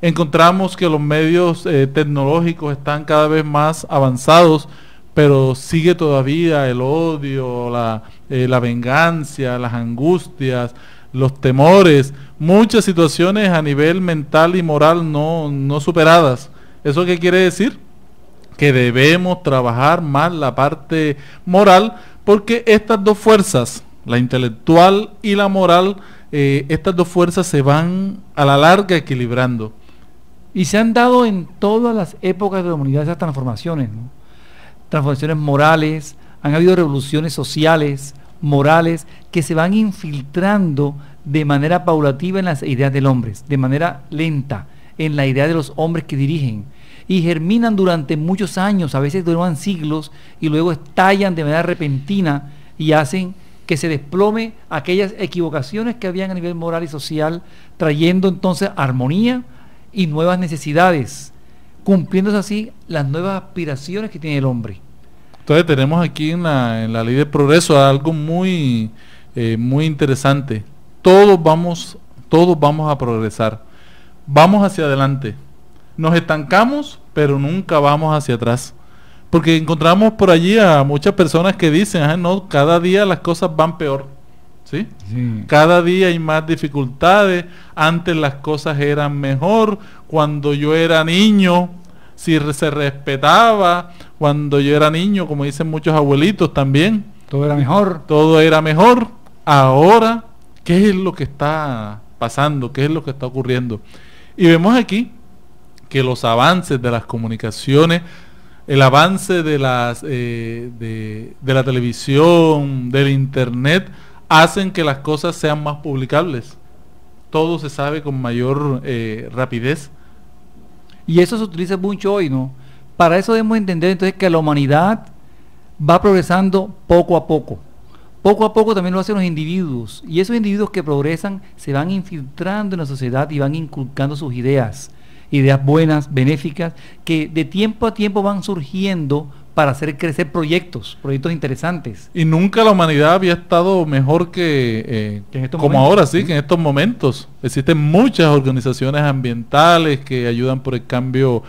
Encontramos que los medios tecnológicos están cada vez más avanzados, pero sigue todavía el odio, la venganza, las angustias, los temores, muchas situaciones a nivel mental y moral no superadas. ¿Eso qué quiere decir? Que debemos trabajar más la parte moral, porque estas dos fuerzas, la intelectual y la moral, estas dos fuerzas se van a la larga equilibrando. Y se han dado en todas las épocas de la humanidad esas transformaciones, ¿no? Transformaciones morales, han habido revoluciones sociales, morales que se van infiltrando de manera paulativa en las ideas del hombre, de manera lenta, en la idea de los hombres que dirigen, y germinan durante muchos años, a veces duran siglos, y luego estallan de manera repentina y hacen que se desplome aquellas equivocaciones que habían a nivel moral y social, trayendo entonces armonía y nuevas necesidades, cumpliéndose así las nuevas aspiraciones que tiene el hombre. Entonces tenemos aquí en la ley del progreso algo muy interesante. Todos vamos a progresar, vamos hacia adelante, nos estancamos, pero nunca vamos hacia atrás. Porque encontramos por allí a muchas personas que dicen, no, cada día las cosas van peor, ¿sí? Sí. Cada día hay más dificultades, antes las cosas eran mejor, cuando yo era niño, si se respetaba, cuando yo era niño, como dicen muchos abuelitos también. Todo era mejor. Todo era mejor. Ahora, ¿qué es lo que está pasando? ¿Qué es lo que está ocurriendo? Y vemos aquí que los avances de las comunicaciones, el avance de la televisión, del internet, hacen que las cosas sean más publicables. Todo se sabe con mayor rapidez. Y eso se utiliza mucho hoy, ¿no? Para eso debemos entender entonces que la humanidad va progresando poco a poco. Poco a poco también lo hacen los individuos. Y esos individuos que progresan se van infiltrando en la sociedad y van inculcando sus ideas buenas, benéficas, que de tiempo a tiempo van surgiendo para hacer crecer proyectos interesantes. Y nunca la humanidad había estado mejor que como momentos, ahora, sí, que en estos momentos. Existen muchas organizaciones ambientales que ayudan por el cambio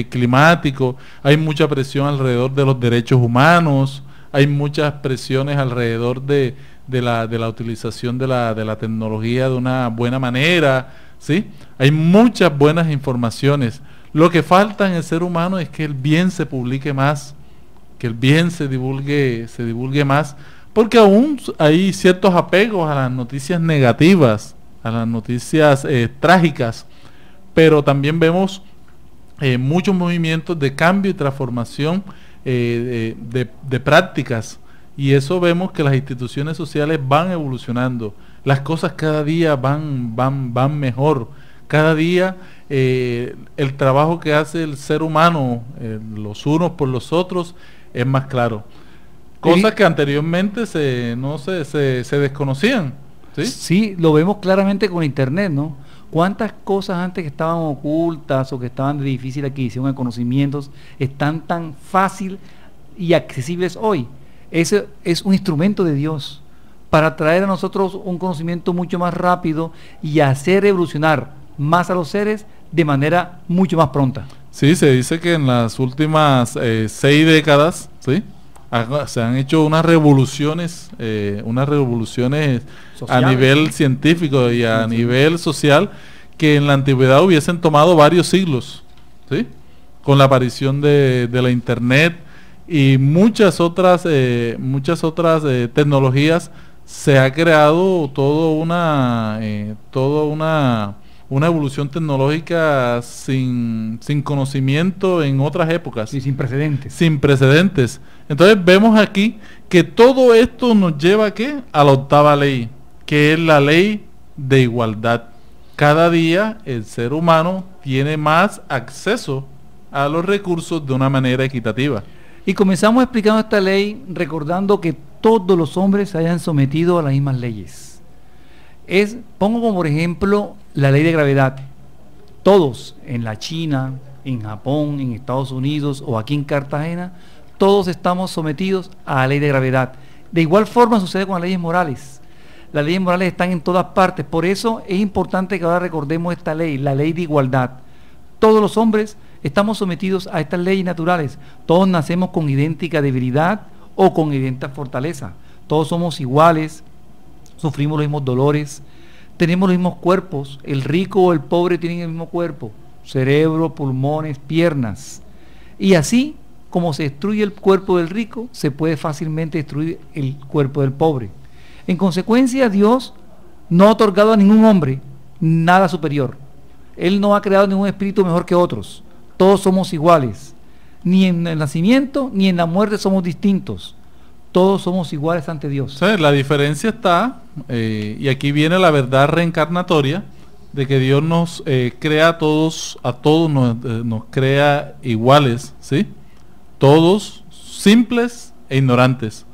climático, hay mucha presión alrededor de los derechos humanos, hay muchas presiones alrededor de la utilización de la tecnología de una buena manera, ¿sí? Hay muchas buenas informaciones. Lo que falta en el ser humano es que el bien se publique más, que el bien se divulgue más, porque aún hay ciertos apegos a las noticias negativas, a las noticias trágicas, pero también vemos muchos movimientos de cambio y transformación de prácticas, y eso vemos que las instituciones sociales van evolucionando, las cosas cada día van mejor, cada día el trabajo que hace el ser humano, los unos por los otros, es más claro. Cosas que anteriormente se desconocían. ¿Sí? Sí, lo vemos claramente con internet, ¿no? ¿Cuántas cosas antes que estaban ocultas o que estaban de difícil adquisición de conocimientos están tan fácil y accesibles hoy? Ese es un instrumento de Dios para traer a nosotros un conocimiento mucho más rápido y hacer evolucionar más a los seres de manera mucho más pronta. Sí, se dice que en las últimas 6 décadas, ¿sí?, se han hecho unas revoluciones a nivel científico y a nivel social que en la antigüedad hubiesen tomado varios siglos, ¿sí? Con la aparición de la internet y muchas otras tecnologías, se ha creado toda una evolución tecnológica sin conocimiento en otras épocas. Y sin precedentes. Sin precedentes. Entonces vemos aquí que todo esto nos lleva ¿a qué? A la 8ª ley, que es la ley de igualdad. Cada día el ser humano tiene más acceso a los recursos de una manera equitativa. Y comenzamos explicando esta ley recordando que todos los hombres se hayan sometido a las mismas leyes. Pongo como por ejemplo la ley de gravedad. Todos en la China, en Japón, en Estados Unidos o aquí en Cartagena, todos estamos sometidos a la ley de gravedad. De igual forma sucede con las leyes morales. Las leyes morales están en todas partes. Por eso es importante que ahora recordemos esta ley, la ley de igualdad. Todos los hombres estamos sometidos a estas leyes naturales. Todos nacemos con idéntica debilidad o con idéntica fortaleza. Todos somos iguales, sufrimos los mismos dolores, tenemos los mismos cuerpos. El rico o el pobre tienen el mismo cuerpo, cerebro, pulmones, piernas. Y así como se destruye el cuerpo del rico, se puede fácilmente destruir el cuerpo del pobre. En consecuencia, Dios no ha otorgado a ningún hombre nada superior. Él no ha creado ningún espíritu mejor que otros. Todos somos iguales. Ni en el nacimiento ni en la muerte somos distintos. todos somos iguales ante Dios. Sí, la diferencia está, y aquí viene la verdad reencarnatoria, de que Dios nos crea a todos nos crea iguales, ¿sí? Todos simples e ignorantes,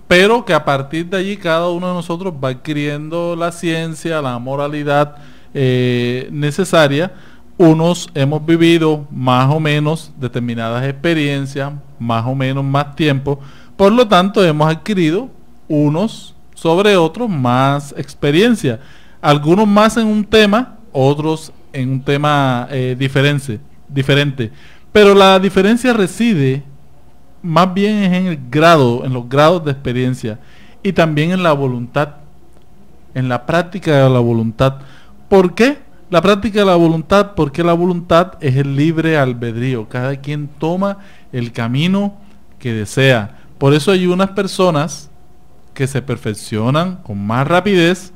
pero que a partir de allí cada uno de nosotros va adquiriendo la ciencia, la moralidad necesaria. Unos hemos vivido más o menos determinadas experiencias, más o menos más tiempo, por lo tanto hemos adquirido unos sobre otros más experiencia, algunos más en un tema, otros en un tema diferente, pero la diferencia reside más bien es en los grados de experiencia y también en la voluntad, en la práctica de la voluntad. ¿Por qué la práctica de la voluntad? Porque la voluntad es el libre albedrío, cada quien toma el camino que desea. Por eso hay unas personas que se perfeccionan con más rapidez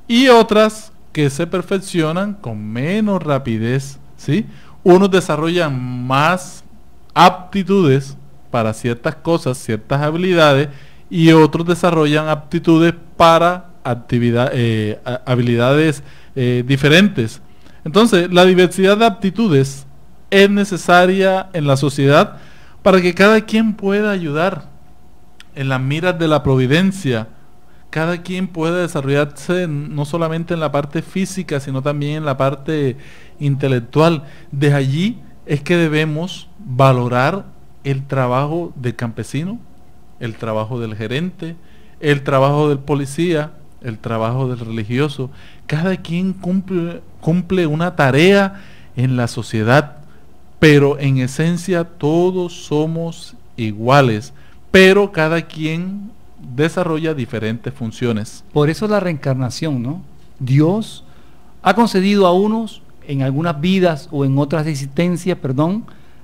y otras que se perfeccionan con menos rapidez, ¿sí? Unos desarrollan más aptitudes para ciertas cosas, ciertas habilidades, y otros desarrollan aptitudes para habilidades diferentes. Entonces, la diversidad de aptitudes es necesaria en la sociedad para que cada quien pueda ayudar en las miras de la providencia. Cada quien pueda desarrollarse no solamente en la parte física, sino también en la parte intelectual. De allí es que debemos valorar el trabajo del campesino, el trabajo del gerente, el trabajo del policía, el trabajo del religioso. Cada quien cumple una tarea en la sociedad, pero en esencia todos somos iguales, pero cada quien desarrolla diferentes funciones. Por eso la reencarnación, ¿no? Dios ha concedido a unos en algunas vidas o en otras existencias,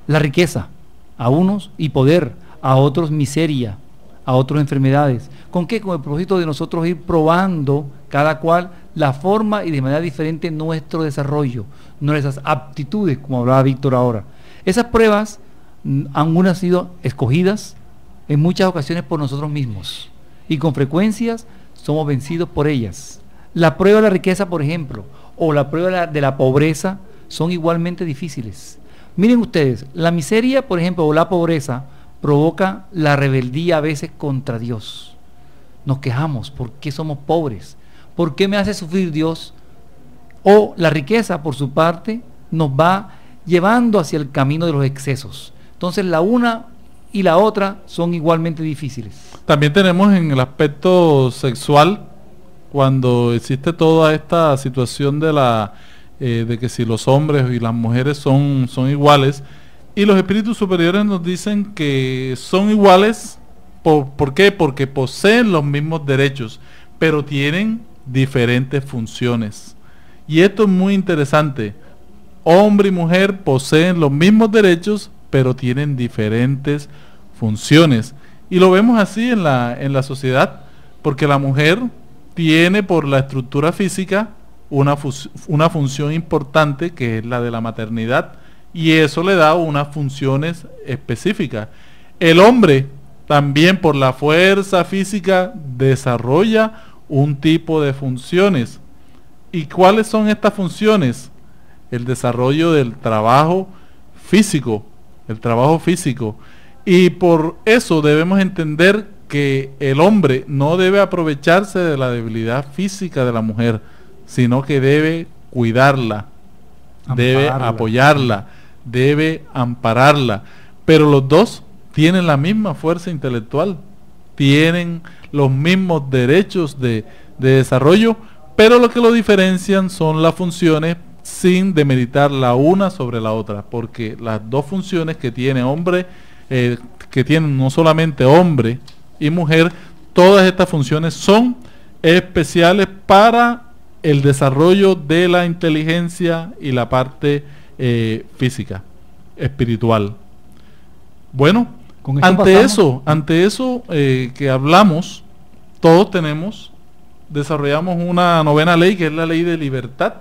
la riqueza, a unos y poder, a otros miseria, a otros enfermedades. ¿Con qué? Con el propósito de nosotros ir probando cada cual la forma y de manera diferente nuestro desarrollo, nuestras aptitudes, como hablaba Víctor ahora. Esas pruebas han sido escogidas en muchas ocasiones por nosotros mismos y con frecuencias somos vencidos por ellas. La prueba de la riqueza, por ejemplo, o la prueba de la pobreza son igualmente difíciles. Miren ustedes, la miseria, por ejemplo, o la pobreza provoca la rebeldía a veces contra Dios. Nos quejamos, ¿por qué somos pobres? ¿Por qué me hace sufrir Dios? O la riqueza, por su parte, nos va llevando hacia el camino de los excesos. Entonces la una y la otra son igualmente difíciles. También tenemos en el aspecto sexual, cuando existe toda esta situación de que si los hombres y las mujeres son iguales, y los espíritus superiores nos dicen que son iguales, ¿por qué? Porque poseen los mismos derechos, pero tienen diferentes funciones. Y esto es muy interesante. Hombre y mujer poseen los mismos derechos, pero tienen diferentes funciones. Y lo vemos así en la sociedad, porque la mujer tiene por la estructura física una función importante, que es la de la maternidad, y eso le da unas funciones específicas. El hombre también por la fuerza física desarrolla un tipo de funciones. ¿Y cuáles son estas funciones? El desarrollo del trabajo físico, y por eso debemos entender que el hombre no debe aprovecharse de la debilidad física de la mujer, sino que debe cuidarla, debe apoyarla, debe ampararla. Pero los dos tienen la misma fuerza intelectual, tienen los mismos derechos de desarrollo, pero lo que lo diferencian son las funciones, sin demeritar la una sobre la otra, porque las dos funciones que tiene hombre, que tienen no solamente hombre y mujer, todas estas funciones son especiales para el desarrollo de la inteligencia y la parte física, espiritual. Bueno, ante eso que hablamos, todos desarrollamos una novena ley, que es la ley de libertad.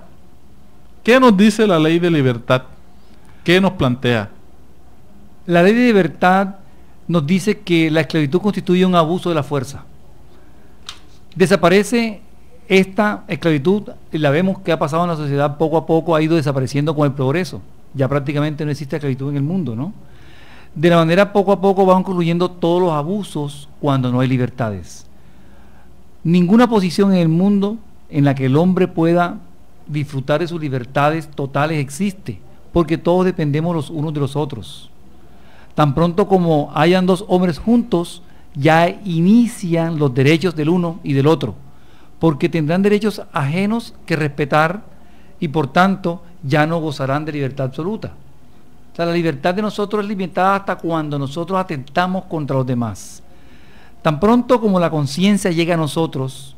¿Qué nos dice la ley de libertad? ¿Qué nos plantea? La ley de libertad nos dice que la esclavitud constituye un abuso de la fuerza. Desaparece esta esclavitud, y la vemos que ha pasado en la sociedad poco a poco, ha ido desapareciendo con el progreso. Ya prácticamente no existe esclavitud en el mundo, ¿no? De la manera poco a poco van concluyendo todos los abusos cuando no hay libertades. Ninguna posición en el mundo en la que el hombre pueda disfrutar de sus libertades totales existe, porque todos dependemos los unos de los otros. Tan pronto como hayan dos hombres juntos, ya inician los derechos del uno y del otro, porque tendrán derechos ajenos que respetar y por tanto ya no gozarán de libertad absoluta. O sea, la libertad de nosotros es limitada hasta cuando nosotros atentamos contra los demás. Tan pronto como la conciencia llega a nosotros,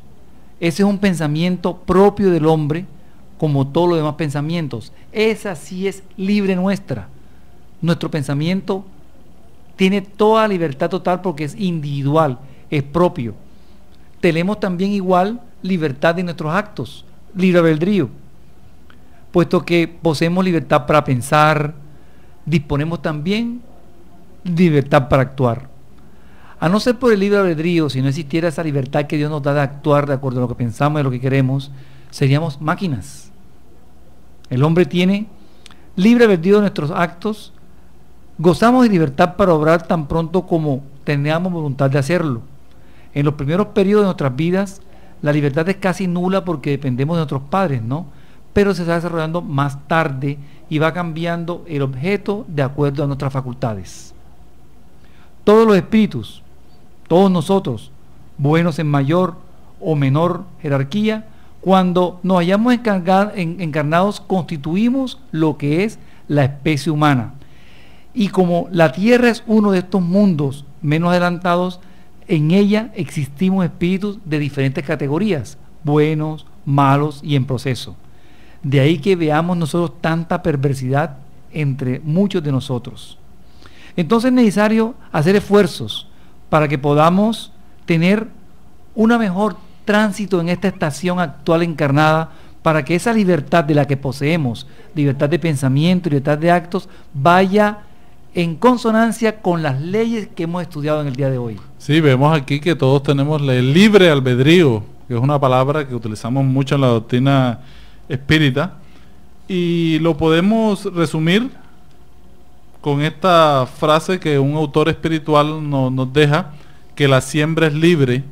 ese es un pensamiento propio del hombre, como todos los demás pensamientos. Esa sí es libre nuestra. Nuestro pensamiento tiene toda libertad total porque es individual, es propio. Tenemos también igual libertad de nuestros actos, libre albedrío, puesto que poseemos libertad para pensar, disponemos también libertad para actuar. A no ser por el libre albedrío, si no existiera esa libertad que Dios nos da de actuar de acuerdo a lo que pensamos y a lo que queremos, seríamos máquinas. El hombre tiene libre albedrío de nuestros actos, gozamos de libertad para obrar tan pronto como tengamos voluntad de hacerlo. En los primeros periodos de nuestras vidas, la libertad es casi nula porque dependemos de nuestros padres, ¿no? Pero se está desarrollando más tarde y va cambiando el objeto de acuerdo a nuestras facultades. Todos los espíritus, todos nosotros, buenos en mayor o menor jerarquía, cuando nos hayamos encarnados, constituimos lo que es la especie humana. Y como la Tierra es uno de estos mundos menos adelantados, en ella existimos espíritus de diferentes categorías, buenos, malos y en proceso. De ahí que veamos nosotros tanta perversidad entre muchos de nosotros. Entonces es necesario hacer esfuerzos para que podamos tener una mejor tránsito en esta estación actual encarnada, para que esa libertad de la que poseemos, libertad de pensamiento, libertad de actos, vaya en consonancia con las leyes que hemos estudiado en el día de hoy. Sí, vemos aquí que todos tenemos el libre albedrío, que es una palabra que utilizamos mucho en la doctrina espírita, y lo podemos resumir con esta frase que un autor espiritual nos deja, que la siembra es libre.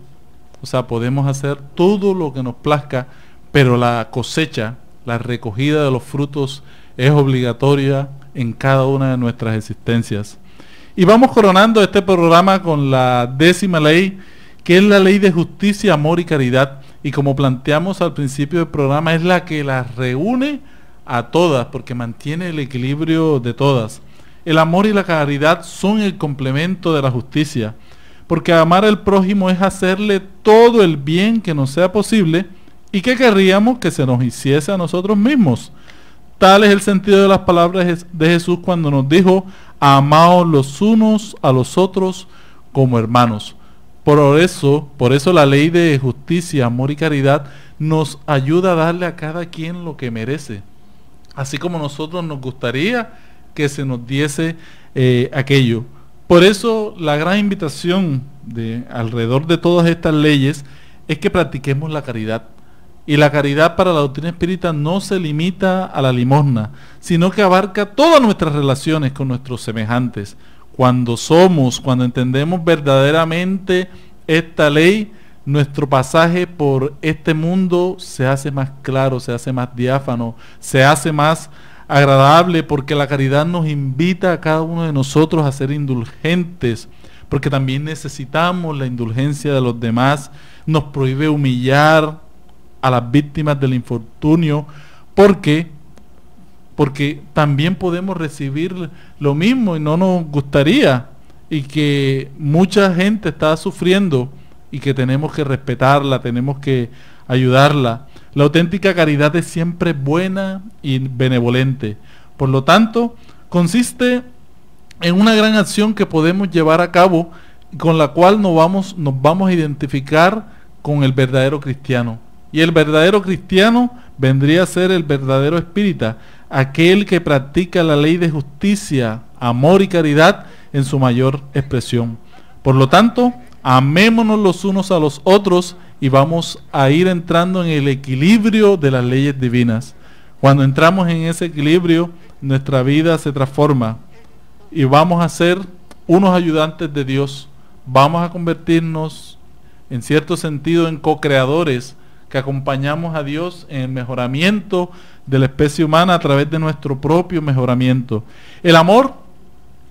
O sea, podemos hacer todo lo que nos plazca, pero la cosecha, la recogida de los frutos es obligatoria en cada una de nuestras existencias. Y vamos coronando este programa con la 10ª ley, que es la ley de justicia, amor y caridad. Y como planteamos al principio del programa, es la que las reúne a todas, porque mantiene el equilibrio de todas. El amor y la caridad son el complemento de la justicia, porque amar al prójimo es hacerle todo el bien que nos sea posible y que querríamos que se nos hiciese a nosotros mismos. Tal es el sentido de las palabras de Jesús cuando nos dijo: amaos los unos a los otros como hermanos. Por eso la ley de justicia, amor y caridad nos ayuda a darle a cada quien lo que merece, así como nosotros nos gustaría que se nos diese aquello. Por eso la gran invitación alrededor de todas estas leyes es que practiquemos la caridad. Y la caridad para la doctrina espírita no se limita a la limosna, sino que abarca todas nuestras relaciones con nuestros semejantes. Cuando entendemos verdaderamente esta ley, nuestro pasaje por este mundo se hace más claro, se hace más diáfano, se hace más agradable, porque la caridad nos invita a cada uno de nosotros a ser indulgentes, porque también necesitamos la indulgencia de los demás. Nos prohíbe humillar a las víctimas del infortunio, porque también podemos recibir lo mismo y no nos gustaría, y que mucha gente está sufriendo y que tenemos que respetarla, tenemos que ayudarla. La auténtica caridad es siempre buena y benevolente. Por lo tanto, consiste en una gran acción que podemos llevar a cabo, con la cual nos vamos a identificar con el verdadero cristiano. Y el verdadero cristiano vendría a ser el verdadero espírita, aquel que practica la ley de justicia, amor y caridad en su mayor expresión. Por lo tanto, amémonos los unos a los otros y vamos a ir entrando en el equilibrio de las leyes divinas. Cuando entramos en ese equilibrio, nuestra vida se transforma y vamos a ser unos ayudantes de Dios. Vamos a convertirnos, en cierto sentido, en co-creadores que acompañamos a Dios en el mejoramiento de la especie humana a través de nuestro propio mejoramiento. El amor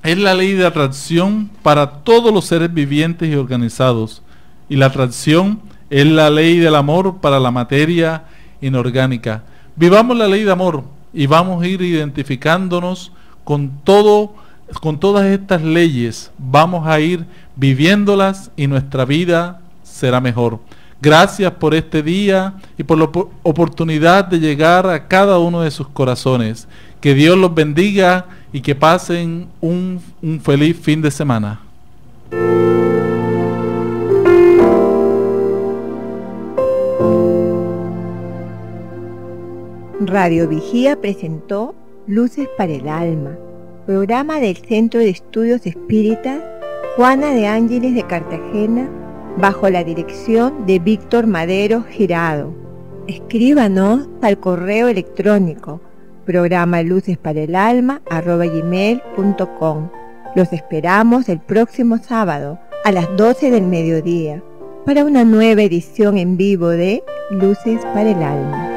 es la ley de atracción para todos los seres vivientes y organizados, y la atracción es la ley del amor para la materia inorgánica. Vivamos la ley de amor y vamos a ir identificándonos con todas estas leyes, vamos a ir viviéndolas y nuestra vida será mejor. Gracias por este día y por la oportunidad de llegar a cada uno de sus corazones. Que Dios los bendiga y que pasen un feliz fin de semana. Radio Vigía presentó Luces para el Alma, programa del Centro de Estudios Espíritas Juana de Ángeles de Cartagena, bajo la dirección de Víctor Madero Girado. Escríbanos al correo electrónico programalucesparaelalma@gmail.com. Los esperamos el próximo sábado a las 12 del mediodía para una nueva edición en vivo de Luces para el Alma.